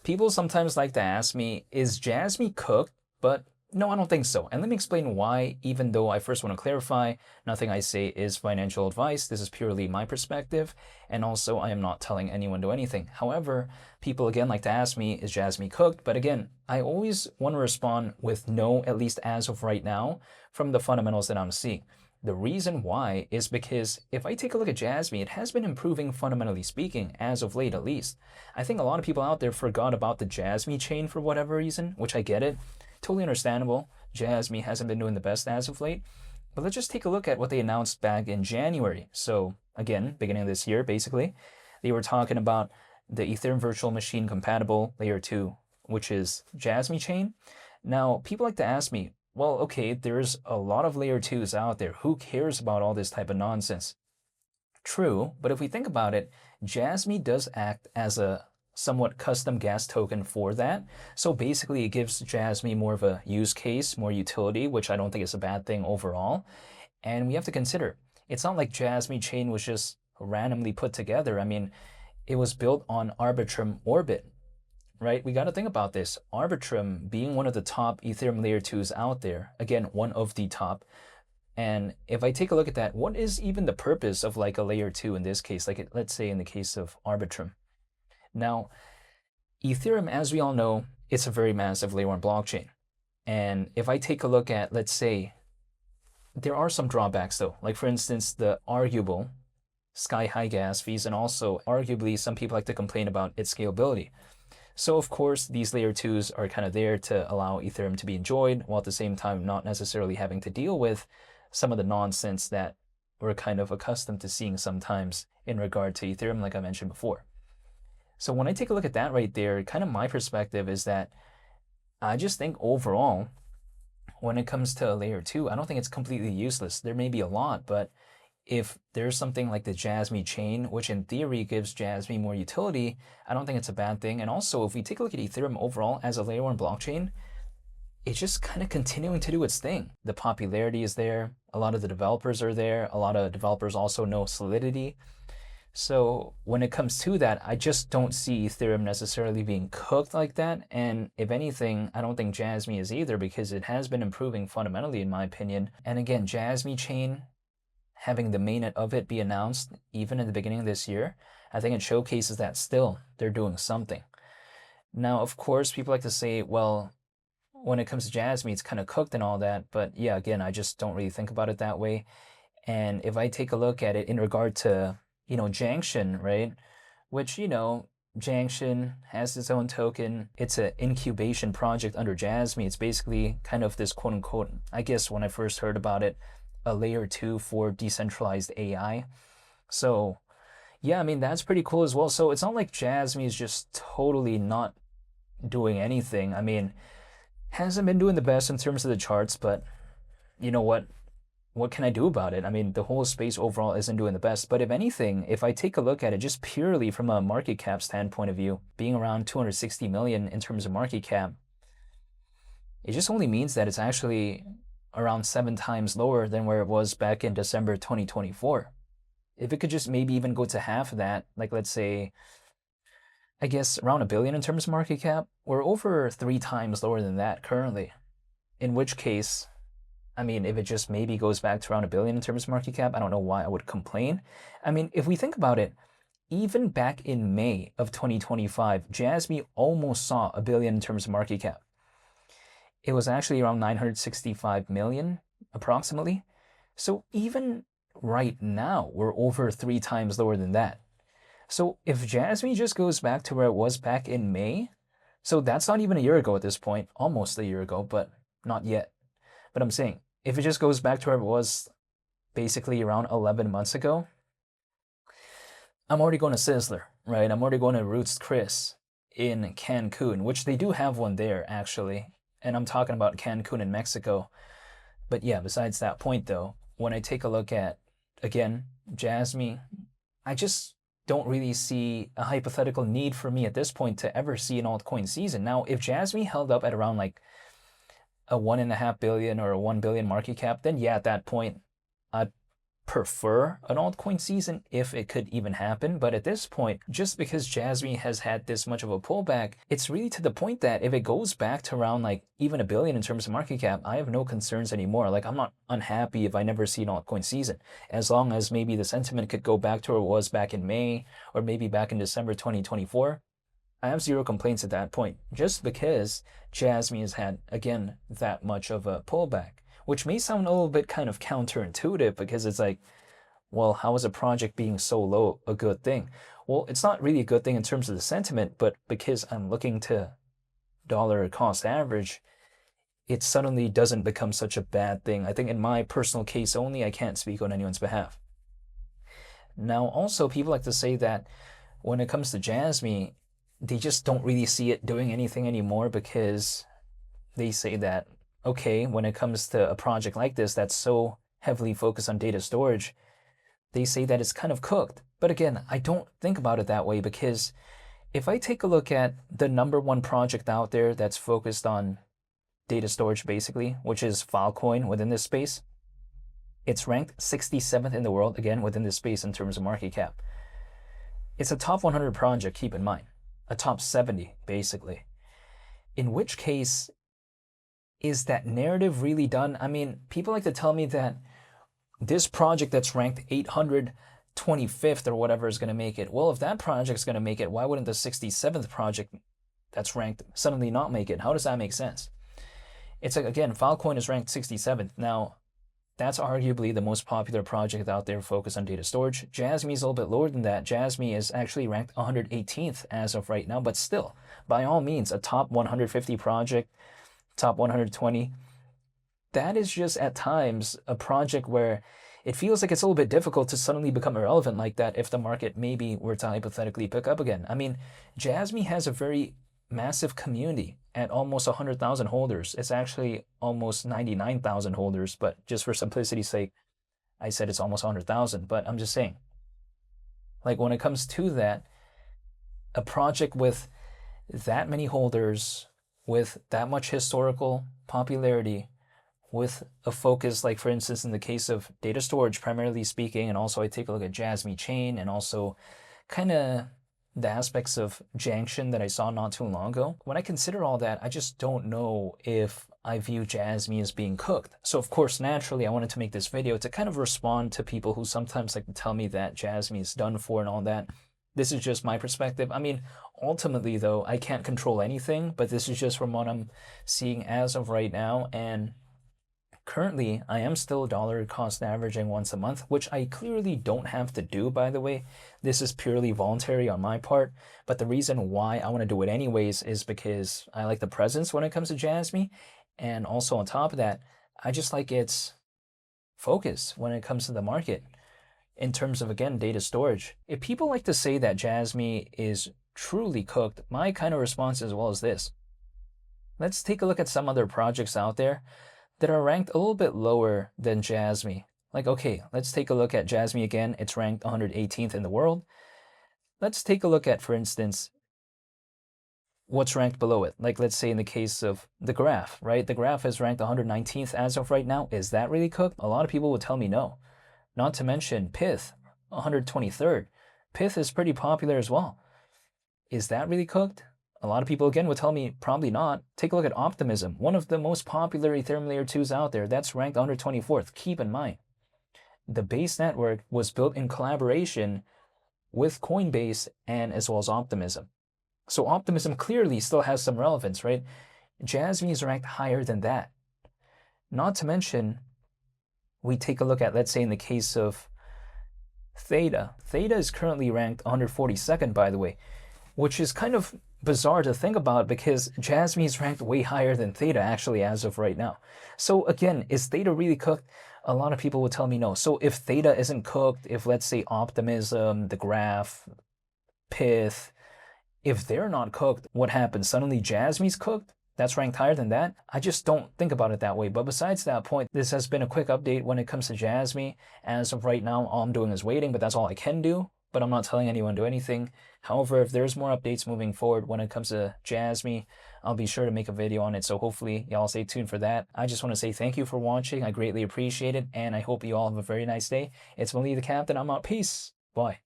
People sometimes like to ask me, is Jasmy cooked? But no, I don't think so. And let me explain why, even though I first want to clarify, nothing I say is financial advice. This is purely my perspective. And also, I am not telling anyone to do anything. However, people again like to ask me, is Jasmy cooked? But again, I always want to respond with no, at least as of right now, from the fundamentals that I'm seeing. The reason why is because if I take a look at Jasmy, it has been improving fundamentally speaking, as of late at least. I think a lot of people out there forgot about the Jasmy chain for whatever reason, which I get it. Totally understandable. Jasmy hasn't been doing the best as of late. But let's just take a look at what they announced back in January. So again, beginning of this year, basically, they were talking about the Ethereum virtual machine compatible layer 2, which is Jasmy chain. Now, people like to ask me, well, okay, there's a lot of layer 2s out there. Who cares about all this type of nonsense? True, but if we think about it, Jasmy does act as a somewhat custom gas token for that. So basically it gives Jasmy more of a use case, more utility, which I don't think is a bad thing overall. And we have to consider, it's not like Jasmy chain was just randomly put together. I mean, it was built on Arbitrum Orbit, right? We got to think about this. Arbitrum being one of the top Ethereum layer 2s out there, again, one of the top. And if I take a look at that, what is even the purpose of like a layer 2 in this case? Like let's say in the case of Arbitrum. Now, Ethereum, as we all know, it's a very massive layer 1 blockchain. And if I take a look at, let's say, there are some drawbacks though. Like for instance, the arguable sky-high gas fees, and also arguably some people like to complain about its scalability. So of course, these layer 2s are kind of there to allow Ethereum to be enjoyed, while at the same time not necessarily having to deal with some of the nonsense that we're kind of accustomed to seeing sometimes in regard to Ethereum, like I mentioned before. So when I take a look at that right there, kind of my perspective is that I just think overall, when it comes to layer 2, I don't think it's completely useless. There may be a lot, but if there's something like the Jasmy chain, which in theory gives Jasmy more utility, I don't think it's a bad thing. And also, if we take a look at Ethereum overall as a layer 1 blockchain, it's just kind of continuing to do its thing. The popularity is there. A lot of the developers are there. A lot of developers also know Solidity. So when it comes to that, I just don't see Ethereum necessarily being cooked like that. And if anything, I don't think Jasmy is either, because it has been improving fundamentally in my opinion. And again, Jasmy chain, having the mainnet of it be announced even in the beginning of this year, I think it showcases that still they're doing something. Now, of course, people like to say, well, when it comes to Jasmy, it's kind of cooked and all that. But yeah, again, I just don't really think about it that way. And if I take a look at it in regard to, Junction, right? Which, Junction has its own token. It's an incubation project under Jasmy. It's basically kind of this quote unquote, I guess when I first heard about it, a layer 2 for decentralized AI. So yeah, I mean, that's pretty cool as well. So it's not like Jasmy is just totally not doing anything. I mean, hasn't been doing the best in terms of the charts, but you know what? What can I do about it? I mean, the whole space overall isn't doing the best. But if anything, if I take a look at it just purely from a market cap standpoint of view, being around 260 million in terms of market cap, it just only means that it's actually around 7 times lower than where it was back in December 2024. If it could just maybe even go to half of that, like let's say, I guess around $1 billion in terms of market cap, we're over 3 times lower than that currently. In which case, I mean, if it just maybe goes back to around $1 billion in terms of market cap, I don't know why I would complain. I mean, if we think about it, even back in May of 2025, Jasmy almost saw $1 billion in terms of market cap. It was actually around 965 million approximately. So even right now, we're over 3 times lower than that. So if Jasmy just goes back to where it was back in May, so that's not even a year ago at this point, almost a year ago, but not yet. But I'm saying, if it just goes back to where it was basically around 11 months ago, I'm already going to Sizzler, right? I'm already going to Roots Chris in Cancun, which they do have one there actually. And I'm talking about Cancun in Mexico. But yeah, besides that point though, when I take a look at, again, Jasmy, I just don't really see a hypothetical need for me at this point to ever see an altcoin season. Now, if Jasmy held up at around like a 1.5 billion or a 1 billion market cap, then yeah, at that point, I'd prefer an altcoin season if it could even happen. But at this point, just because Jasmy has had this much of a pullback, it's really to the point that if it goes back to around like even $1 billion in terms of market cap, I have no concerns anymore. Like, I'm not unhappy if I never see an altcoin season, as long as maybe the sentiment could go back to where it was back in May or maybe back in December 2024. I have zero complaints at that point, just because Jasmy has had, again, that much of a pullback. Which may sound a little bit kind of counterintuitive, because it's like, well, how is a project being so low a good thing? Well, it's not really a good thing in terms of the sentiment, but because I'm looking to dollar cost average, it suddenly doesn't become such a bad thing. I think in my personal case only, I can't speak on anyone's behalf. Now, also, people like to say that when it comes to Jasmy, they just don't really see it doing anything anymore, because they say that, okay, when it comes to a project like this that's so heavily focused on data storage, they say that it's kind of cooked. But again, I don't think about it that way, because if I take a look at the #1 project out there that's focused on data storage basically, which is Filecoin within this space, it's ranked 67th in the world, again, within this space in terms of market cap. It's a top 100 project, keep in mind. A top 70, basically. In which case, is that narrative really done? I mean, people like to tell me that this project that's ranked 825th or whatever is going to make it. Well, if that project's going to make it, why wouldn't the 67th project that's ranked suddenly not make it? How does that make sense? It's like, again, Filecoin is ranked 67th. Now, that's arguably the most popular project out there focused on data storage. Jasmy is a little bit lower than that. Jasmy is actually ranked 118th as of right now, but still, by all means, a top 150 project, top 120. That is just at times a project where it feels like it's a little bit difficult to suddenly become irrelevant like that if the market maybe were to hypothetically pick up again. I mean, Jasmy has a very massive community at almost 100,000 holders. It's actually almost 99,000 holders, but just for simplicity's sake, I said it's almost 100,000. But I'm just saying, like, when it comes to that, a project with that many holders, with that much historical popularity, with a focus, like for instance, in the case of data storage, primarily speaking, and also I take a look at Jasmy Chain and also kind of the aspects of Junction that I saw not too long ago. When I consider all that, I just don't know if I view Jasmy as being cooked. So of course, naturally, I wanted to make this video to kind of respond to people who sometimes like to tell me that Jasmy is done for and all that. This is just my perspective. I mean, ultimately though, I can't control anything, but this is just from what I'm seeing as of right now. And currently, I am still dollar cost averaging once a month, which I clearly don't have to do, by the way. This is purely voluntary on my part, but the reason why I want to do it anyways is because I like the presence when it comes to Jasmy, and also on top of that, I just like its focus when it comes to the market in terms of, again, data storage. If people like to say that Jasmy is truly cooked, my kind of response as well is this. Let's take a look at some other projects out there that are ranked a little bit lower than Jasmy. Like, okay, let's take a look at Jasmy again. It's ranked 118th in the world. Let's take a look at, for instance, what's ranked below it. Like, let's say in the case of the Graph, right? The Graph is ranked 119th as of right now. Is that really cooked? A lot of people would tell me no. Not to mention Pith, 123rd. Pith is pretty popular as well. Is that really cooked? A lot of people, again, would tell me probably not. Take a look at Optimism, one of the most popular Ethereum Layer 2s out there. That's ranked 124th. Keep in mind, the Base network was built in collaboration with Coinbase and as well as Optimism. So Optimism clearly still has some relevance, right? Jasmy is ranked higher than that. Not to mention, we take a look at, let's say in the case of Theta. Theta is currently ranked 142nd, by the way, which is kind of bizarre to think about because Jasmy is ranked way higher than Theta actually as of right now. So again, is Theta really cooked? A lot of people would tell me no. So if Theta isn't cooked, if let's say Optimism, the Graph, Pith, if they're not cooked, what happens? Suddenly Jasmy's cooked? That's ranked higher than that? I just don't think about it that way. But besides that point, this has been a quick update when it comes to Jasmy. As of right now, all I'm doing is waiting, but that's all I can do. but I'm not telling anyone to do anything. However, if there's more updates moving forward when it comes to Jasmy, I'll be sure to make a video on it, so hopefully y'all stay tuned for that. I just want to say thank you for watching. I greatly appreciate it, and I hope you all have a very nice day. It's Malik the Captain. I'm out. Peace. Bye.